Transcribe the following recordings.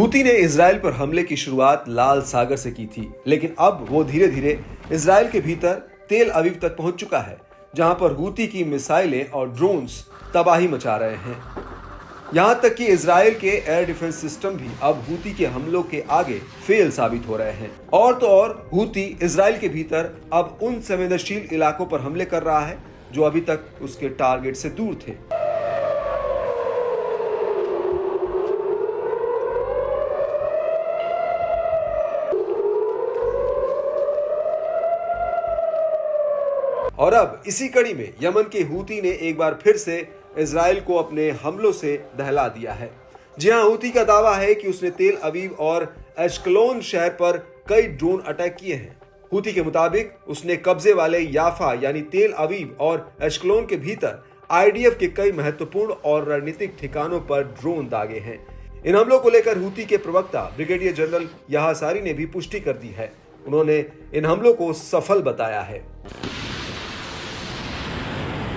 Houthi ने Israel पर हमले की शुरुआत लाल सागर से की थी, लेकिन अब वो धीरे धीरे इजराइल के भीतर तेल अवीव तक पहुंच चुका है, जहां पर हूती की मिसाइलें और ड्रोन्स तबाही मचा रहे हैं। यहां तक कि इजराइल के एयर डिफेंस सिस्टम भी अब हूती के हमलों के आगे फेल साबित हो रहे हैं। और तो और हूती इजराइल के भीतर अब उन संवेदनशील इलाकों पर हमले कर रहा है जो अभी तक उसके टारगेट से दूर थे। और अब इसी कड़ी में यमन के हूती ने एक बार फिर से इजराइल को अपने हमलों से दहला दिया है। जी हां, हूती का दावा है कि उसने तेल अवीव और एश्कलोन शहर पर कई ड्रोन अटैक किए हैं। हूती के मुताबिक उसने कब्जे वाले याफा यानी तेल अवीव और एश्कलोन के भीतर आईडीएफ के कई महत्वपूर्ण और रणनीतिक ठिकानों पर ड्रोन दागे हैं। इन हमलों को लेकर हूती के प्रवक्ता ब्रिगेडियर जनरल याहा सारी ने भी पुष्टि कर दी है। उन्होंने इन हमलों को सफल बताया है।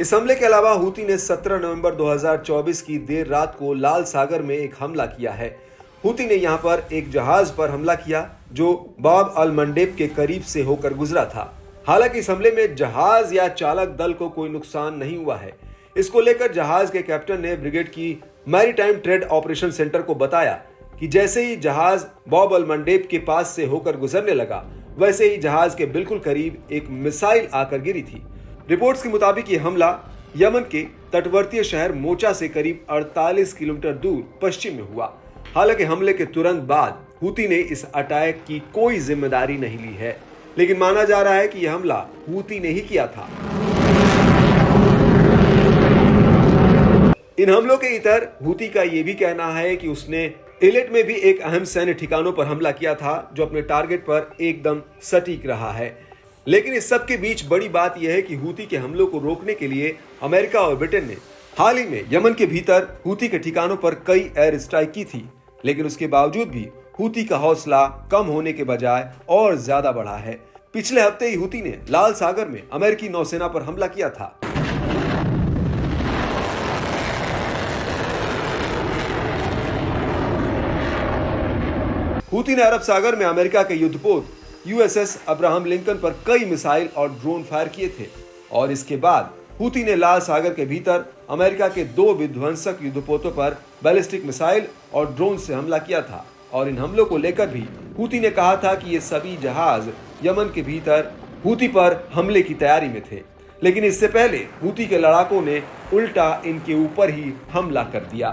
इस हमले के अलावा हूती ने 17 नवंबर 2024 की देर रात को लाल सागर में एक हमला किया है। हूती ने यहां पर एक जहाज पर हमला किया जो बाब अल मंडेब के करीब से होकर गुजरा था। हालांकि इस हमले में जहाज या चालक दल को कोई नुकसान नहीं हुआ है। इसको लेकर जहाज के कैप्टन ने ब्रिगेड की मैरीटाइम ट्रेड ऑपरेशन सेंटर को बताया कि जैसे ही जहाज बाब अल मंडेब के पास से होकर गुजरने लगा, वैसे ही जहाज के बिल्कुल करीब एक मिसाइल आकर गिरी थी। रिपोर्ट्स के मुताबिक ये हमला यमन के तटवर्तीय शहर मोचा से करीब 48 किलोमीटर दूर पश्चिम में हुआ। हालांकि हमले के तुरंत बाद हूती ने इस अटैक की कोई जिम्मेदारी नहीं ली है, लेकिन माना जा रहा है कि यह हमला हूती ने ही किया था। इन हमलों के इतर हूती का यह भी कहना है कि उसने इलेट में भी एक अहम सैन्य ठिकानों पर हमला किया था, जो अपने टारगेट पर एकदम सटीक रहा है। लेकिन इस सब के बीच बड़ी बात यह है कि हूती के हमलों को रोकने के लिए अमेरिका और ब्रिटेन ने हाल ही में यमन के भीतर हूती के ठिकानों पर कई एयर स्ट्राइक की थी, लेकिन उसके बावजूद भी हूती का हौसला कम होने के बजाय और ज्यादा बढ़ा है। पिछले हफ्ते ही हूती ने लाल सागर में अमेरिकी नौसेना पर हमला किया था। हूती ने अरब सागर में अमेरिका के युद्धपोत यूएसएस अब्राहम लिंकन पर कई मिसाइल और ड्रोन फायर किए थे, और इसके बाद हूती ने लाल सागर के भीतर अमेरिका के 2 विध्वंसक युद्धपोतों पर बैलिस्टिक मिसाइल और ड्रोन से हमला किया था। और इन हमलों को लेकर भी हूती ने कहा था कि ये सभी जहाज यमन के भीतर हूती पर हमले की तैयारी में थे, लेकिन इससे पहले हूती के लड़ाकों ने उल्टा इनके ऊपर ही हमला कर दिया।